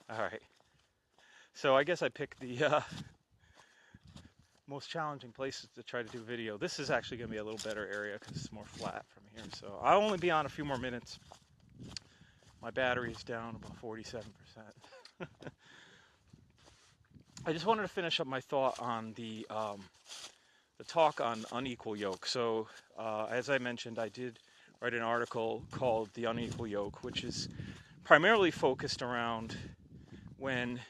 All right. So I guess I picked the most challenging places to try to do video. This is actually going to be a little better area because it's more flat from here. So I'll only be on a few more minutes. My battery is down about 47%. I just wanted to finish up my thought on the talk on unequal yoke. So as I mentioned, I did write an article called "The Unequal Yoke," which is primarily focused around when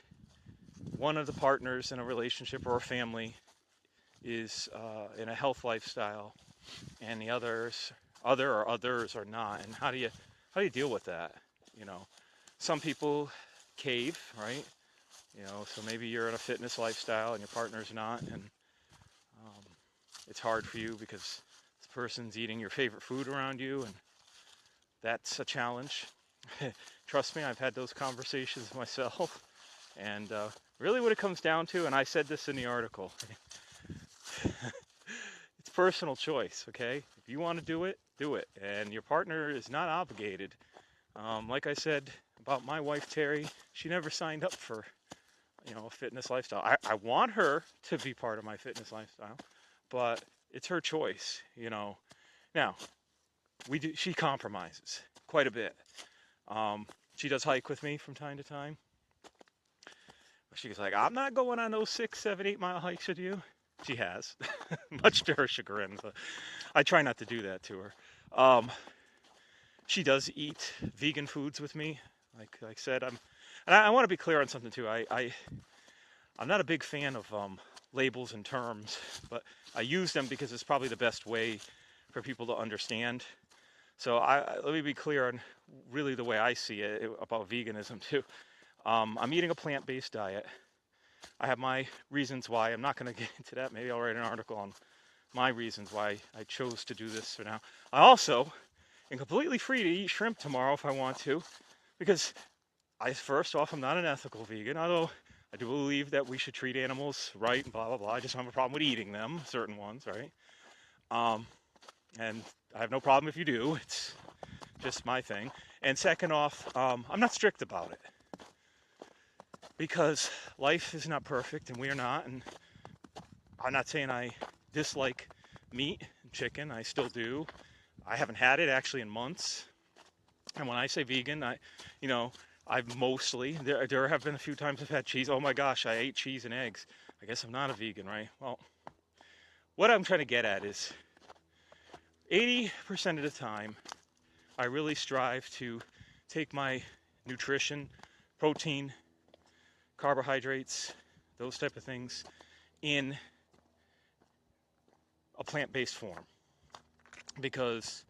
one of the partners in a relationship or a family is in a health lifestyle, and the others are not, and how do you deal with that? You know, some people cave, right? You know, so maybe you're in a fitness lifestyle and your partner's not, and um, it's hard for you because this person's eating your favorite food around you, and that's a challenge. Trust me, I've had those conversations myself, and really what it comes down to, and I said this in the article, it's personal choice, okay? If you want to do it, and your partner is not obligated. Like I said about my wife, Terry, she never signed up for, a fitness lifestyle. I want her to be part of my fitness lifestyle, but it's her choice, Now, she compromises quite a bit. She does hike with me from time to time. She's like, I'm not going on those 6, 7, 8 mile hikes with you. She has, much to her chagrin. But I try not to do that to her. She does eat vegan foods with me. Like I said, and I want to be clear on something too. I'm not a big fan of labels and terms, but I use them because it's probably the best way for people to understand. So let me be clear on really the way I see it about veganism too. I'm eating a plant-based diet. I have my reasons why. I'm not going to get into that. Maybe I'll write an article on my reasons why I chose to do this for now. I also am completely free to eat shrimp tomorrow if I want to, because first off, I'm not an ethical vegan, although I do believe that we should treat animals right and blah, blah, blah. I just don't have a problem with eating them, certain ones, right? And I have no problem if you do. It's just my thing. And second off, I'm not strict about it, because life is not perfect, and we are not. And I'm not saying I dislike meat and chicken. I still do. I haven't had it actually in months. And when I say vegan, I've mostly, there have been a few times I've had cheese. Oh my gosh, I ate cheese and eggs. I guess I'm not a vegan, right? Well, what I'm trying to get at is 80% of the time, I really strive to take my nutrition, protein, carbohydrates, those type of things, in a plant-based form, because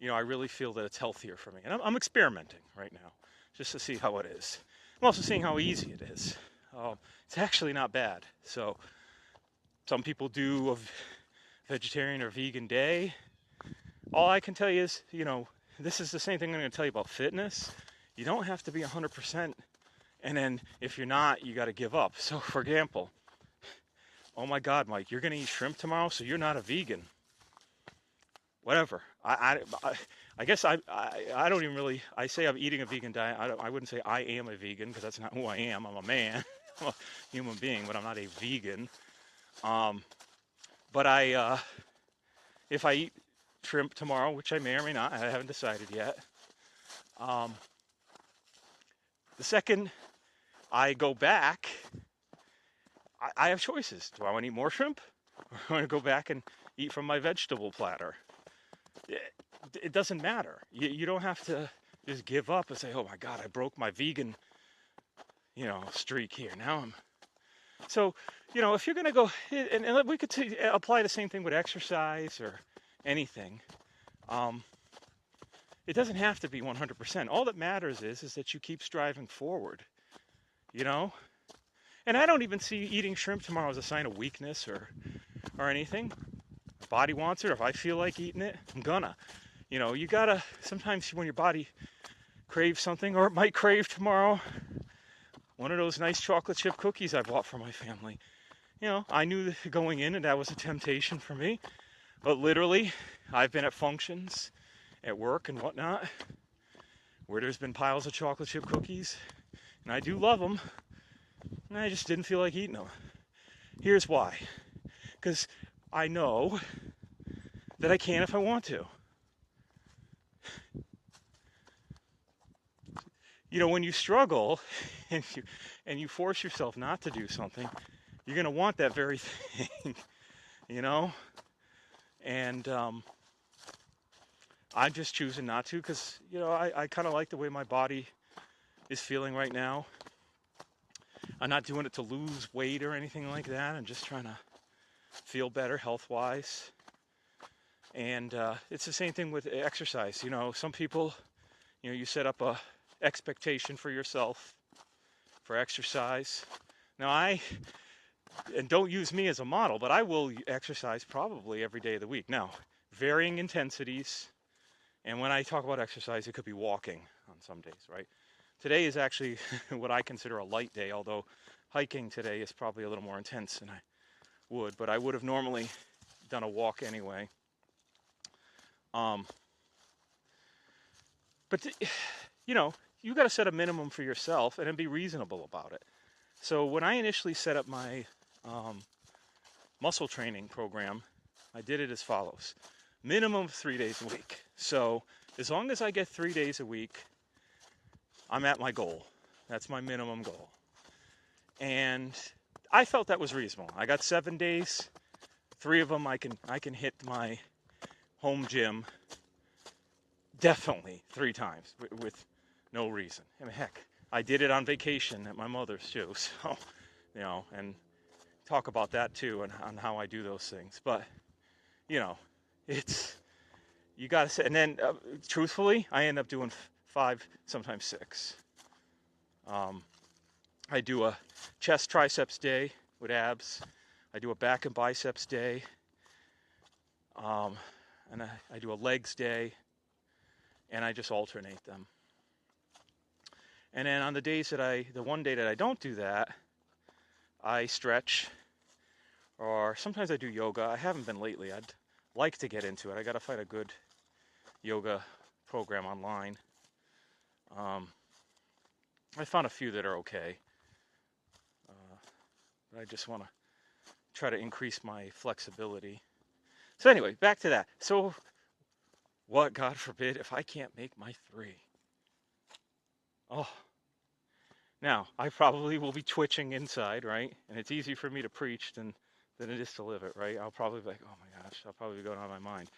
I really feel that it's healthier for me, and I'm experimenting right now just to see how it is. I'm also seeing how easy it is. It's actually not bad. So some people do a vegetarian or vegan day. All I can tell you is, this is the same thing I'm going to tell you about fitness. You don't have to be 100%. And then if you're not, you got to give up. So for example, oh my God, Mike, you're going to eat shrimp tomorrow, so you're not a vegan. Whatever. I guess I don't even really, I say I'm eating a vegan diet. I wouldn't say I am a vegan, because that's not who I am. I'm a man. I'm a human being, but I'm not a vegan. But if I eat shrimp tomorrow, which I may or may not, I haven't decided yet. The second I go back, I have choices. Do I want to eat more shrimp, or do I want to go back and eat from my vegetable platter? It doesn't matter. You don't have to just give up and say, oh my God, I broke my vegan, streak here. Now I'm... So, if you're going to go, and we could apply the same thing with exercise or anything. It doesn't have to be 100%. All that matters is that you keep striving forward, And I don't even see eating shrimp tomorrow as a sign of weakness or anything. My body wants it, or if I feel like eating it, I'm gonna. You gotta, sometimes when your body craves something, or it might crave tomorrow, one of those nice chocolate chip cookies I bought for my family. I knew going in that was a temptation for me, but literally, I've been at functions at work and whatnot where there's been piles of chocolate chip cookies, And I do love them, and I just didn't feel like eating them. Here's why. Because I know that I can if I want to. You know, when you struggle and you force yourself not to do something, you're going to want that very thing, you know? And I'm just choosing not to because, you know, I kind of like the way my body is feeling right now. I'm not doing it to lose weight or anything like that. I'm just trying to feel better health-wise. And it's the same thing with exercise. You know, some people, you know, you set up a expectation for yourself for exercise. Now and don't use me as a model, but I will exercise probably every day of the week. Now, varying intensities. And when I talk about exercise, it could be walking on some days, right? Today is actually what I consider a light day, although hiking today is probably a little more intense than I would, but I would have normally done a walk anyway. You know, you got to set a minimum for yourself and then be reasonable about it. So when I initially set up my muscle training program, I did it as follows. Minimum of 3 days a week. So as long as I get 3 days a week, I'm at my goal. That's my minimum goal. And I felt that was reasonable. I got 7 days. 3 of them I can hit my home gym definitely 3 times with no reason. I mean, heck, I did it on vacation at my mother's too. So, you know, and talk about that too and on how I do those things. But, you know, you got to say, and then truthfully, I end up doing 5, sometimes 6. I do a chest triceps day with abs. I do a back and biceps day. And I do a legs day. And I just alternate them. And then on the days the one day that I don't do that, I stretch, or sometimes I do yoga. I haven't been lately. I'd like to get into it. I got to find a good yoga program online. I found a few that are okay. But I just want to try to increase my flexibility. So anyway, back to that. So what, God forbid, if I can't make my 3? Oh. Now, I probably will be twitching inside, right? And it's easy for me to preach than it is to live it, right? I'll probably be like, oh my gosh, I'll probably be going on my mind.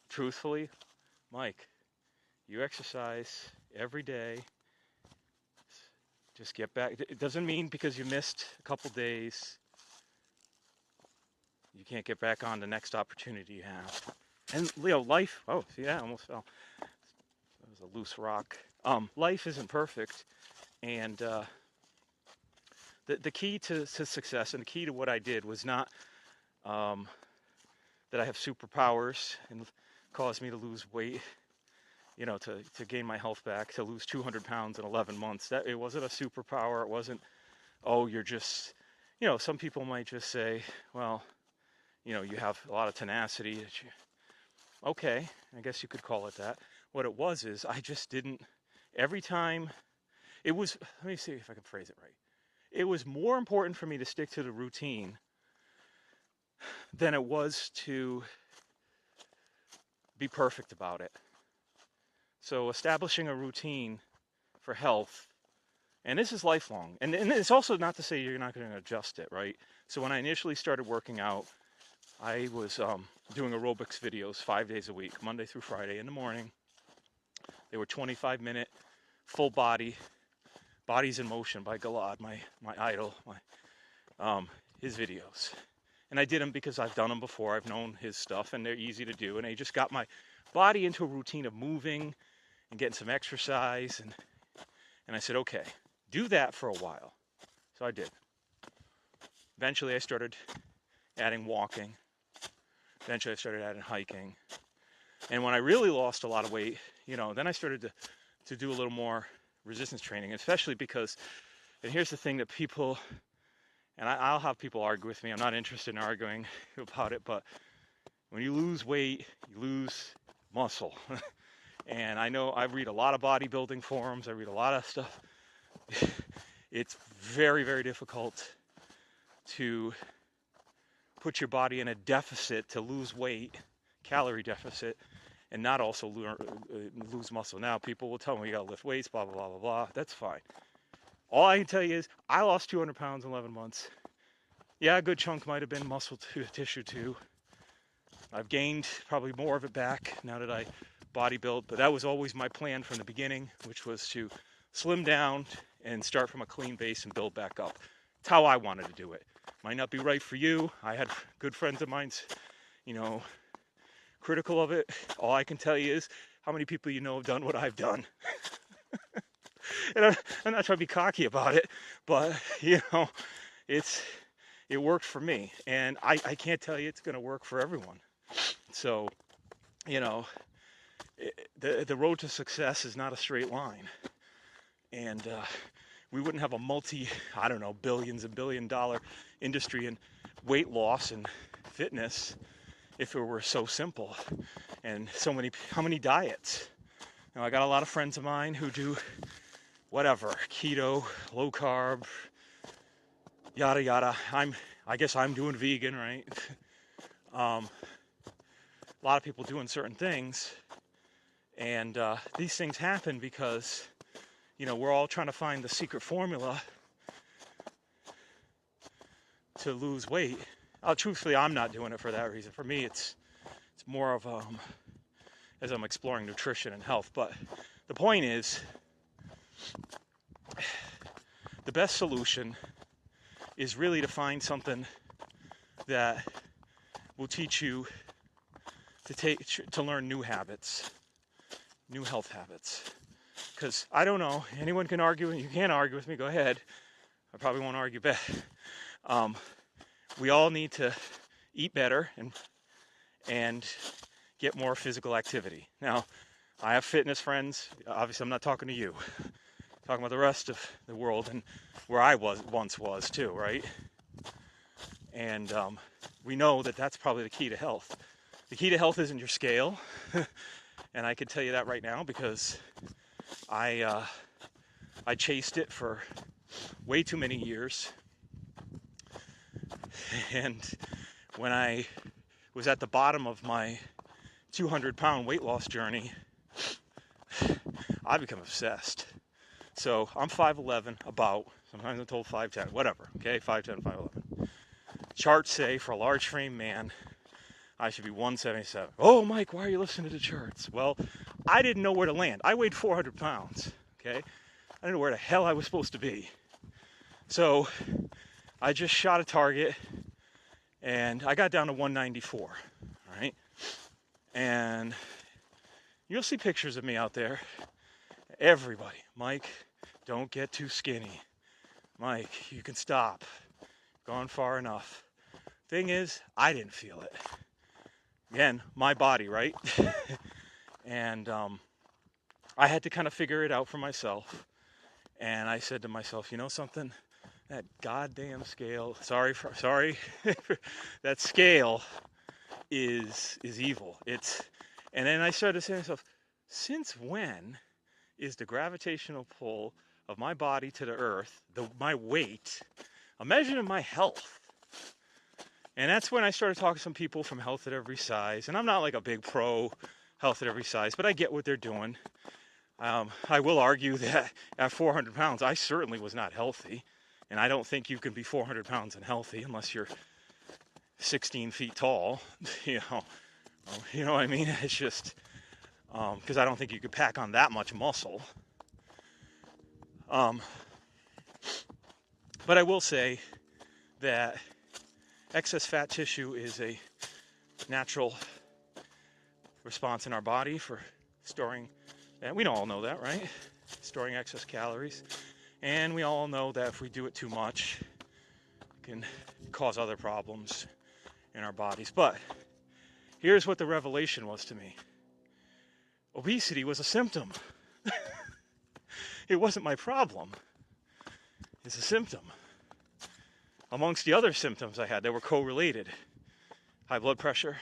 Truthfully, Mike, you exercise every day. Just get back. It doesn't mean because you missed a couple days, you can't get back on the next opportunity you have. And, Leo, life, oh, see that? I almost fell. That was a loose rock. Life isn't perfect. And the key to success and the key to what I did was not that I have superpowers and cause me to lose weight, you know, to gain my health back, to lose 200 pounds in 11 months. That it wasn't a superpower. It wasn't, oh, you're just, you know, some people might just say, well, you know, you have a lot of tenacity. Okay, I guess you could call it that. What it was is I just didn't, every time, it was, let me see if I can phrase it right. It was more important for me to stick to the routine than it was to be perfect about it. So establishing a routine for health, and this is lifelong, and it's also not to say you're not going to adjust it, right? So when I initially started working out, I was doing aerobics videos 5 days a week, Monday through Friday in the morning. They were 25-minute, full body, Bodies in Motion by Galad, my idol, his videos. And I did them because I've done them before. I've known his stuff, and they're easy to do. And they just got my body into a routine of moving and getting some exercise. And I said, okay, do that for a while. So I did. Eventually, I started adding walking. Eventually, I started adding hiking. And when I really lost a lot of weight, you know, then I started to do a little more resistance training, especially because, and here's the thing that people, and I'll have people argue with me. I'm not interested in arguing about it, but when you lose weight, you lose muscle. And I know I read a lot of bodybuilding forums. I read a lot of stuff. it's very, very difficult to put your body in a deficit to lose weight, calorie deficit, and not also lose muscle. Now, people will tell me you gotta lift weights, blah, blah, blah, blah, blah. That's fine. All I can tell you is I lost 200 pounds in 11 months. Yeah, a good chunk might have been muscle tissue too. I've gained probably more of it back now that I bodybuild, but that was always my plan from the beginning, which was to slim down and start from a clean base and build back up. It's how I wanted to do it. Might not be right for you. I had good friends of mine, critical of it. All I can tell you is how many people you know have done what I've done. And I'm not trying to be cocky about it, but it worked for me, and I can't tell you it's going to work for everyone. So, the road to success is not a straight line, and we wouldn't have a billions and $billion industry in weight loss and fitness if it were so simple. And how many diets? Now, I got a lot of friends of mine who do whatever, keto, low carb, yada yada. I guess I'm doing vegan, right? A lot of people doing certain things, and these things happen because we're all trying to find the secret formula to lose weight. Truthfully, I'm not doing it for that reason. For me, it's more of as I'm exploring nutrition and health. But the point is, the best solution is really to find something that will teach you to learn new habits, new health habits. Because I don't know, anyone can argue, and you can't argue with me, go ahead. I probably won't argue back. We all need to eat better and get more physical activity. Now, I have fitness friends. Obviously, I'm not talking to you. I'm talking about the rest of the world and where I once was too, right? And we know that that's probably the key to health. The key to health isn't your scale, and I can tell you that right now because I chased it for way too many years. And when I was at the bottom of my 200-pound weight loss journey, I become obsessed. So I'm 5'11", sometimes I'm told 5'10", whatever, okay, 5'10", 5'11". Charts say for a large frame man, I should be 177. Oh, Mike, why are you listening to the charts? Well, I didn't know where to land. I weighed 400 pounds, okay? I didn't know where the hell I was supposed to be. So I just shot a target, and I got down to 194, all right? And you'll see pictures of me out there. Everybody, Mike, don't get too skinny. Mike, you can stop. Gone far enough. Thing is, I didn't feel it. Again, my body, right? And I had to kind of figure it out for myself. And I said to myself, you know something? That goddamn scale, sorry, that scale is evil. And then I started saying to myself, since when is the gravitational pull of my body to the earth, my weight, a measure of my health? And that's when I started talking to some people from Health at Every Size. And I'm not like a big pro Health at Every Size, but I get what they're doing. I will argue that at 400 pounds, I certainly was not healthy. And I don't think you can be 400 pounds and healthy unless you're 16 feet tall. You know what I mean? It's just because I don't think you could pack on that much muscle. But I will say that excess fat tissue is a natural response in our body for storing, and we all know that, right? Storing excess calories. And we all know that if we do it too much, it can cause other problems in our bodies. But here's what the revelation was to me. Obesity was a symptom. It wasn't my problem. It's a symptom. Amongst the other symptoms I had, they were correlated. High blood pressure,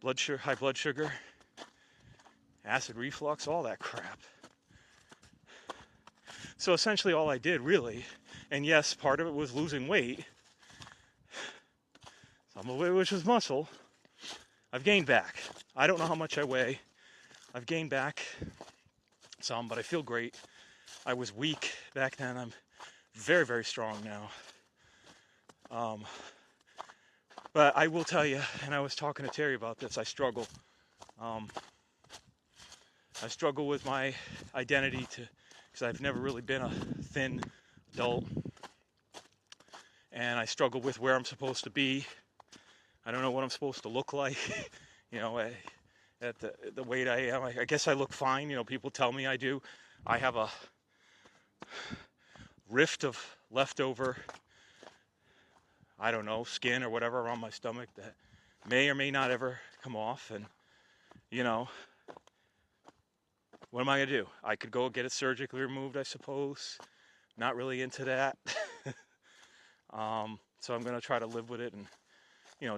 high blood sugar, acid reflux, all that crap. So essentially all I did really, and yes, part of it was losing weight, some of it which was muscle, I've gained back. I don't know how much I weigh. I've gained back some, but I feel great. I was weak back then. I'm very, very strong now. But I will tell you, and I was talking to Terry about this, I struggle. I struggle with my identity because I've never really been a thin adult. And I struggle with where I'm supposed to be. I don't know what I'm supposed to look like. At the weight I am, I guess I look fine. People tell me I do. I have a rift of leftover, I don't know, skin or whatever around my stomach that may or may not ever come off. And, what am I going to do? I could go get it surgically removed, I suppose. Not really into that. So I'm going to try to live with it and,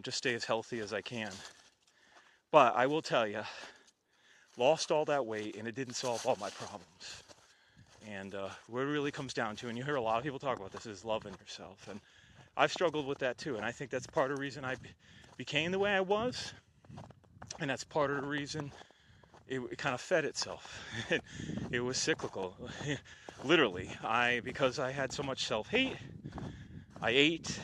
just stay as healthy as I can. But I will tell you, lost all that weight and it didn't solve all my problems. And what it really comes down to, and you hear a lot of people talk about this, is loving yourself. And I've struggled with that too. And I think that's part of the reason I became the way I was. And that's part of the reason it kind of fed itself. It was cyclical. Literally, because I had so much self-hate, I ate.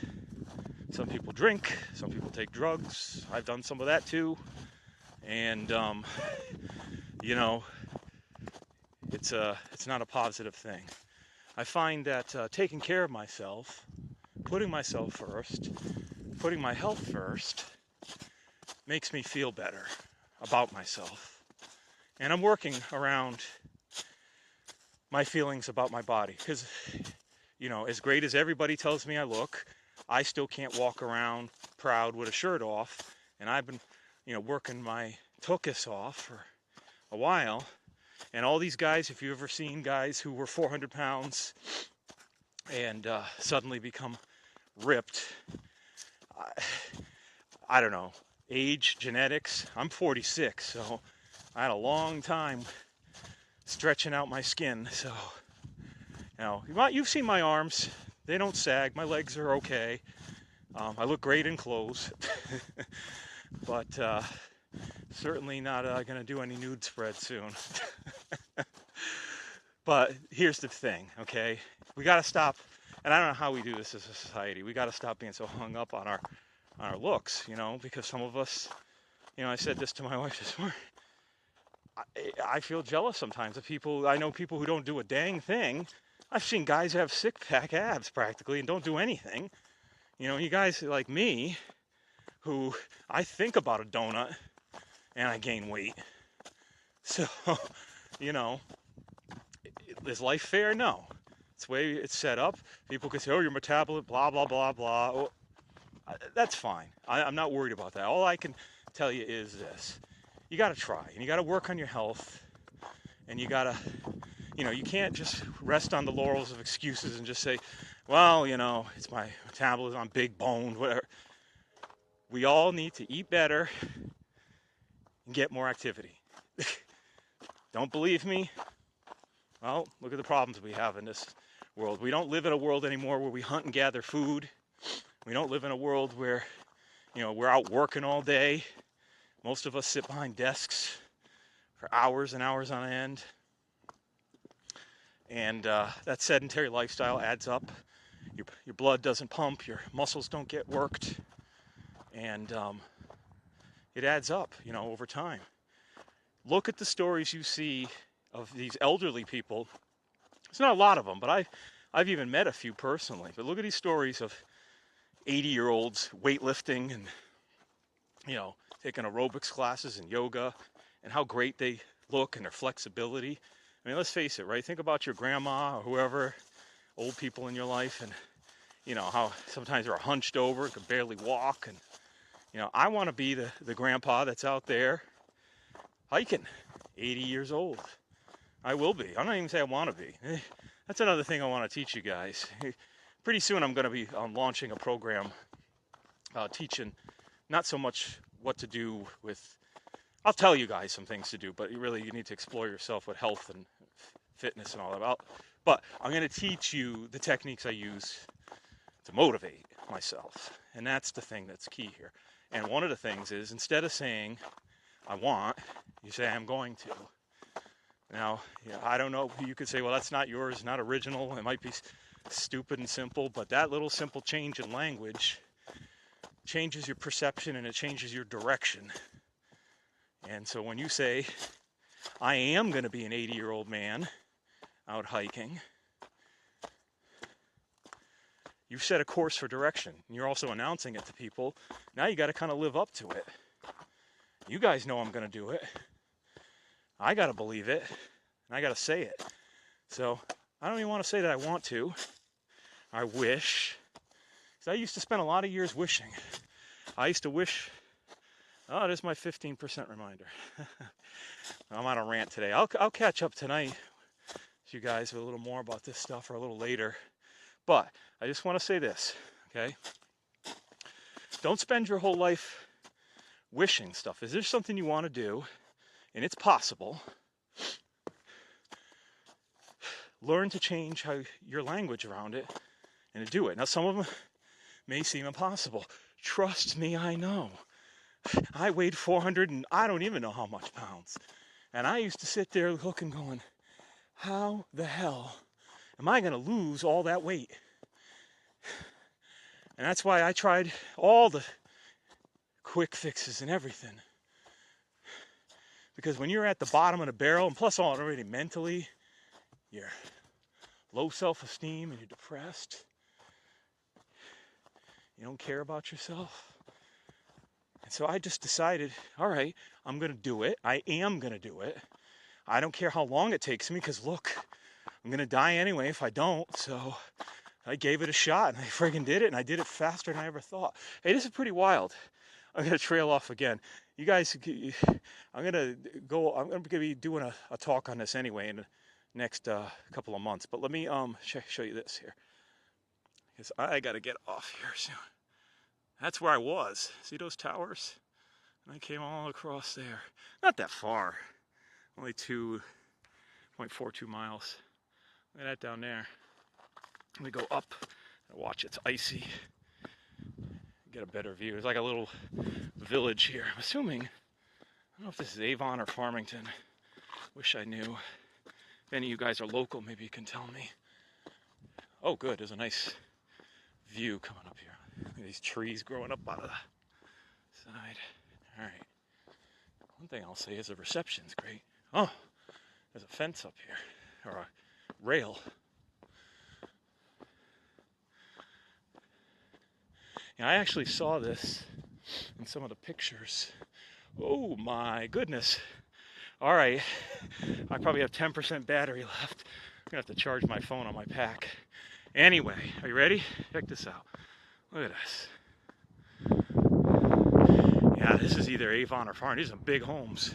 Some people drink, some people take drugs. I've done some of that too. And, it's not a positive thing. I find that taking care of myself, putting myself first, putting my health first, makes me feel better about myself. And I'm working around my feelings about my body. Because, as great as everybody tells me I look, I still can't walk around proud with a shirt off. And I've been, working my tuchus off for a while. And all these guys, if you've ever seen guys who were 400 pounds and suddenly become ripped, I don't know, age, genetics. I'm 46, so I had a long time stretching out my skin. So, you've seen my arms. They don't sag. My legs are okay. I look great in clothes. But certainly not going to do any nude spread soon. But here's the thing, okay? We got to stop, and I don't know how we do this as a society. We got to stop being so hung up on our looks, because some of us, I said this to my wife this morning. I feel jealous sometimes of people. I know people who don't do a dang thing. I've seen guys have six-pack abs practically and don't do anything. You guys like me, who I think about a donut and I gain weight. So, is life fair? No. It's the way it's set up. People can say, oh, your metabolism, blah, blah, blah, blah. Well, that's fine. I'm not worried about that. All I can tell you is this. You got to try, and you got to work on your health, and you got to, you can't just rest on the laurels of excuses and just say, well, it's my metabolism, I'm big boned, whatever. We all need to eat better and get more activity. Don't believe me? Well, look at the problems we have in this world. We don't live in a world anymore where we hunt and gather food. We don't live in a world where, we're out working all day. Most of us sit behind desks for hours and hours on end. And that sedentary lifestyle adds up. Your blood doesn't pump, your muscles don't get worked. And it adds up, over time. Look at the stories you see of these elderly people. There's not a lot of them, but I've even met a few personally. But look at these stories of 80-year-olds weightlifting and, taking aerobics classes and yoga, and how great they look and their flexibility. I mean, let's face it, right? Think about your grandma or whoever, old people in your life, and, how sometimes they're hunched over and can barely walk. And, I want to be the grandpa that's out there hiking, 80 years old. I will be. I'm not even saying I want to be. That's another thing I want to teach you guys. Pretty soon I'm going to be launching a program teaching not so much what to do with, I'll tell you guys some things to do, but you need to explore yourself with health and fitness and all that. But I'm going to teach you the techniques I use to motivate myself. And that's the thing that's key here. And one of the things is, instead of saying, I want, you say, I'm going to. Now, I don't know, you could say, well, that's not yours, not original. It might be stupid and simple, but that little simple change in language changes your perception and it changes your direction. And so when you say, I am going to be an 80-year-old man out hiking, you've set a course for direction. And you're also announcing it to people. Now you got to kind of live up to it. You guys know I'm going to do it. I got to believe it, and I got to say it. So I don't even want to say that I want to. I wish. Because I used to spend a lot of years wishing. I used to wish. Oh, there's my 15% reminder. I'm on a rant today. I'll catch up tonight with you guys with a little more about this stuff, or a little later. But I just want to say this, okay? Don't spend your whole life wishing stuff. Is there something you want to do? And it's possible. Learn to change your language around it and to do it. Now, some of them may seem impossible. Trust me, I know. I weighed 400 and I don't even know how much pounds. And I used to sit there looking, going, how the hell am I going to lose all that weight? And that's why I tried all the quick fixes and everything. Because when you're at the bottom of the barrel, and plus already mentally, you're low self-esteem and you're depressed. You don't care about yourself. And so I just decided, all right, I'm going to do it. I am going to do it. I don't care how long it takes me, because look, I'm going to die anyway if I don't. So I gave it a shot, and I friggin' did it, and I did it faster than I ever thought. Hey, this is pretty wild. I'm going to trail off again. You guys, I'm going to be doing a talk on this anyway in the next couple of months. But let me show you this here. Because I got to get off here soon. That's where I was. See those towers? And I came all across there. Not that far. Only 2.42 miles. Look at that down there. Let me go up and watch. It's icy. Get a better view. It's like a little village here. I'm assuming, I don't know if this is Avon or Farmington. Wish I knew. If any of you guys are local, maybe you can tell me. Oh, good. There's a nice view coming up here. Look at these trees growing up out of the side. All right. One thing I'll say is the reception's great. Oh, there's a fence up here, or a rail. And I actually saw this in some of the pictures. Oh my goodness. All right, I probably have 10% battery left. I'm gonna have to charge my phone on my pack. Anyway, are you ready? Check this out. Look at this. Yeah, this is either Avon or Farm. These are big homes.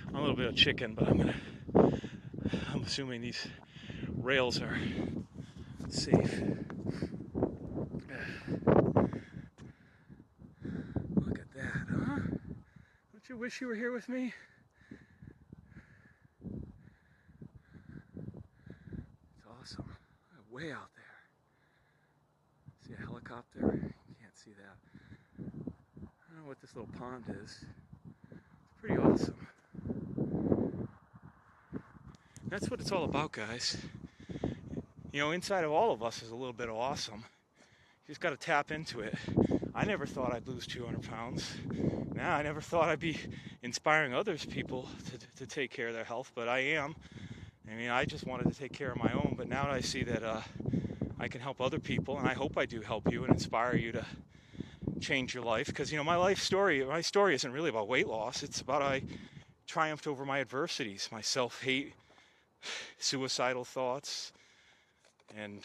I'm a little bit of chicken, but I'm assuming these rails are safe. Look at that, huh? Don't you wish you were here with me? It's awesome. Way out there. See a helicopter? You can't see that. I don't know what this little pond is. It's pretty awesome. That's what it's all about, guys. You know, inside of all of us is a little bit of awesome. You just got to tap into it. I never thought I'd lose 200 pounds. Now, I never thought I'd be inspiring others people to take care of their health, but I am. I mean, I just wanted to take care of my own, but now I see that I can help other people, and I hope I do help you and inspire you to change your life. Because, you know, my story isn't really about weight loss. It's about I triumphed over my adversities, my self-hate, suicidal thoughts, and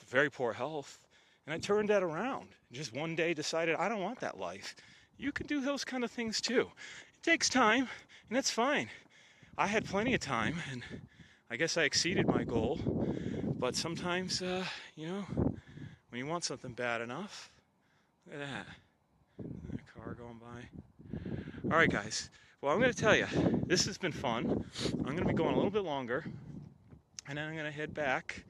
very poor health. And I turned that around. Just one day decided I don't want that life. You can do those kind of things too. It takes time, and that's fine. I had plenty of time, and I guess I exceeded my goal. But sometimes, you know, when you want something bad enough, look at that. A car going by. All right, guys. Well, I'm going to tell you, this has been fun. I'm going to be going a little bit longer, and then I'm going to head back.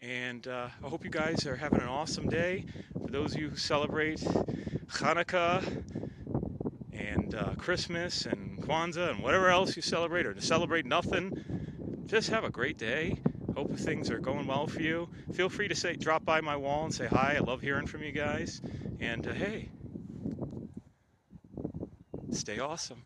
And I hope you guys are having an awesome day. For those of you who celebrate Hanukkah and Christmas and Kwanzaa and whatever else you celebrate, or to celebrate nothing, just have a great day. Hope things are going well for you. Feel free to drop by my wall and say hi. I love hearing from you guys. And hey, stay awesome.